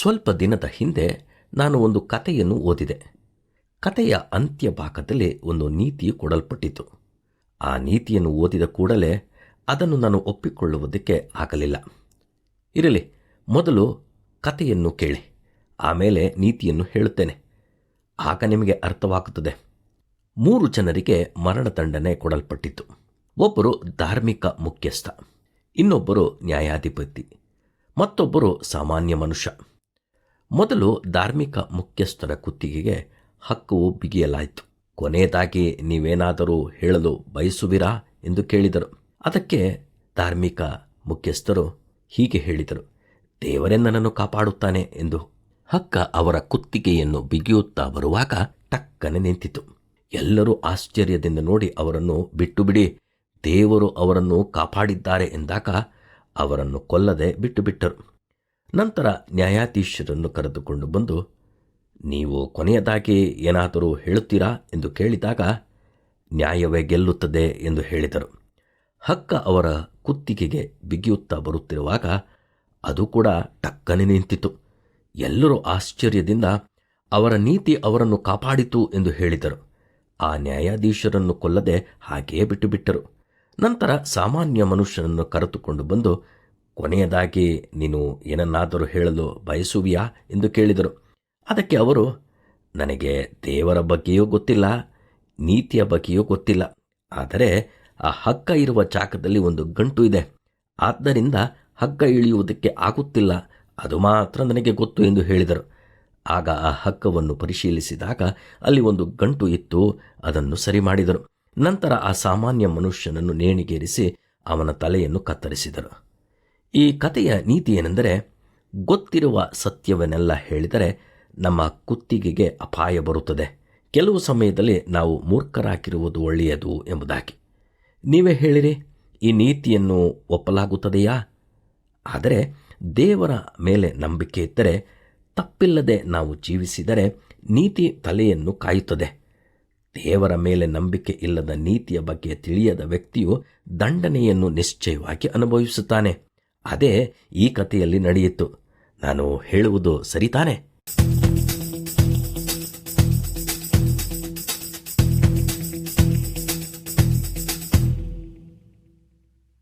ಸ್ವಲ್ಪ ದಿನದ ಹಿಂದೆ ನಾನು ಒಂದು ಕಥೆಯನ್ನು ಓದಿದೆ. ಕಥೆಯ ಅಂತ್ಯ ಭಾಗದಲ್ಲಿ ಒಂದು ನೀತಿಯು ಕೊಡಲ್ಪಟ್ಟಿತು. ಆ ನೀತಿಯನ್ನು ಓದಿದ ಕೂಡಲೇ ಅದನ್ನು ನಾನು ಒಪ್ಪಿಕೊಳ್ಳುವುದಕ್ಕೆ ಆಗಲಿಲ್ಲ. ಇರಲಿ, ಮೊದಲು ಕಥೆಯನ್ನು ಕೇಳಿ, ಆಮೇಲೆ ನೀತಿಯನ್ನು ಹೇಳುತ್ತೇನೆ. ಆಗ ನಿಮಗೆ ಅರ್ಥವಾಗುತ್ತದೆ. 3 ಜನರಿಗೆ ಮರಣದಂಡನೆ ಕೊಡಲ್ಪಟ್ಟಿತು. ಒಬ್ಬರು ಧಾರ್ಮಿಕ ಮುಖ್ಯಸ್ಥ, ಇನ್ನೊಬ್ಬರು ನ್ಯಾಯಾಧಿಪತಿ, ಮತ್ತೊಬ್ಬರು ಸಾಮಾನ್ಯ ಮನುಷ್ಯ. ಮೊದಲು ಧಾರ್ಮಿಕ ಮುಖ್ಯಸ್ಥರ ಕುತ್ತಿಗೆಗೆ ಹಕ್ಕವು ಬಿಗಿಯಲಾಯಿತು. ಕೊನೆಯದಾಗಿ ನೀವೇನಾದರೂ ಹೇಳಲು ಬಯಸುವಿರಾ ಎಂದು ಕೇಳಿದರು. ಅದಕ್ಕೆ ಧಾರ್ಮಿಕ ಮುಖ್ಯಸ್ಥರು ಹೀಗೆ ಹೇಳಿದರು, ದೇವರೇ ನನ್ನನ್ನು ಕಾಪಾಡುತ್ತಾನೆ ಎಂದು. ಹಕ್ಕ ಅವರ ಕುತ್ತಿಗೆಯನ್ನು ಬಿಗಿಯುತ್ತಾ ಬರುವಾಗ ಟಕ್ಕನೆ ನಿಂತಿತು. ಎಲ್ಲರೂ ಆಶ್ಚರ್ಯದಿಂದ ನೋಡಿ ಅವರನ್ನು ಬಿಟ್ಟು ಬಿಡಿ, ದೇವರು ಅವರನ್ನು ಕಾಪಾಡಿದ್ದಾರೆ ಎಂದಾಗ ಅವರನ್ನು ಕೊಲ್ಲದೆ ಬಿಟ್ಟುಬಿಟ್ಟರು. ನಂತರ ನ್ಯಾಯಾಧೀಶರನ್ನು ಕರೆದುಕೊಂಡು ಬಂದು, ನೀವು ಕೊನೆಯದಾಗಿ ಏನಾದರೂ ಹೇಳುತ್ತೀರಾ ಎಂದು ಕೇಳಿದಾಗ, ನ್ಯಾಯವೇ ಗೆಲ್ಲುತ್ತದೆ ಎಂದು ಹೇಳಿದರು. ಹಕ್ಕ ಅವರ ಕುತ್ತಿಗೆಗೆ ಬಿಗಿಯುತ್ತಾ ಬರುತ್ತಿರುವಾಗ ಅದು ಕೂಡ ಟಕ್ಕನೆ ನಿಂತಿತು. ಎಲ್ಲರೂ ಆಶ್ಚರ್ಯದಿಂದ ಅವರ ನೀತಿ ಅವರನ್ನು ಕಾಪಾಡಿತು ಎಂದು ಹೇಳಿದರು. ಆ ನ್ಯಾಯಾಧೀಶರನ್ನು ಕೊಲ್ಲದೆ ಹಾಗೆಯೇ ಬಿಟ್ಟುಬಿಟ್ಟರು. ನಂತರ ಸಾಮಾನ್ಯ ಮನುಷ್ಯನನ್ನು ಕರೆದುಕೊಂಡು ಬಂದು, ಕೊನೆಯದಾಗಿ ನೀನು ಏನನ್ನಾದರೂ ಹೇಳಲು ಬಯಸುವಿಯಾ ಎಂದು ಕೇಳಿದರು. ಅದಕ್ಕೆ ಅವರು, ನನಗೆ ದೇವರ ಬಗ್ಗೆಯೂ ಗೊತ್ತಿಲ್ಲ, ನೀತಿಯ ಬಗ್ಗೆಯೂ ಗೊತ್ತಿಲ್ಲ, ಆದರೆ ಆ ಹಗ್ಗ ಇರುವ ಜಾಗದಲ್ಲಿ ಒಂದು ಗಂಟು ಇದೆ, ಆದ್ದರಿಂದ ಹಗ್ಗ ಇಳಿಯುವುದಕ್ಕೆ ಆಗುತ್ತಿಲ್ಲ, ಅದು ಮಾತ್ರ ನನಗೆ ಗೊತ್ತು ಎಂದು ಹೇಳಿದರು. ಆಗ ಆ ಹಗ್ಗವನ್ನು ಪರಿಶೀಲಿಸಿದಾಗ ಅಲ್ಲಿ ಒಂದು ಗಂಟು ಇತ್ತು. ಅದನ್ನು ಸರಿ ಮಾಡಿದರು. ನಂತರ ಆ ಸಾಮಾನ್ಯ ಮನುಷ್ಯನನ್ನು ನೇಣಿಗೇರಿಸಿ ಅವನ ತಲೆಯನ್ನು ಕತ್ತರಿಸಿದರು. ಈ ಕಥೆಯ ನೀತಿ ಏನೆಂದರೆ, ಗೊತ್ತಿರುವ ಸತ್ಯವನ್ನೆಲ್ಲ ಹೇಳಿದರೆ ನಮ್ಮ ಕುತ್ತಿಗೆಗೆ ಅಪಾಯ ಬರುತ್ತದೆ. ಕೆಲವು ಸಮಯದಲ್ಲಿ ನಾವು ಮೂರ್ಖರಾಗಿರುವುದು ಒಳ್ಳೆಯದು ಎಂಬುದಾಗಿ. ನೀವೇ ಹೇಳಿರಿ, ಈ ನೀತಿಯನ್ನು ಒಪ್ಪಲಾಗುತ್ತದೆಯಾ? ಆದರೆ ದೇವರ ಮೇಲೆ ನಂಬಿಕೆ ಇದ್ದರೆ, ತಪ್ಪಿಲ್ಲದೆ ನಾವು ಜೀವಿಸಿದರೆ ನೀತಿ ತಲೆಯನ್ನು ಕಾಯುತ್ತದೆ. ದೇವರ ಮೇಲೆ ನಂಬಿಕೆ ಇಲ್ಲದ ನೀತಿಯ ಬಗ್ಗೆ ತಿಳಿಯದ ವ್ಯಕ್ತಿಯು ದಂಡನೆಯನ್ನು ನಿಶ್ಚಯವಾಗಿ ಅನುಭವಿಸುತ್ತಾನೆ. ಅದೇ ಈ ಕಥೆಯಲ್ಲಿ ನಡೆಯಿತು. ನಾನು ಹೇಳುವುದು ಸರಿತಾನೆ?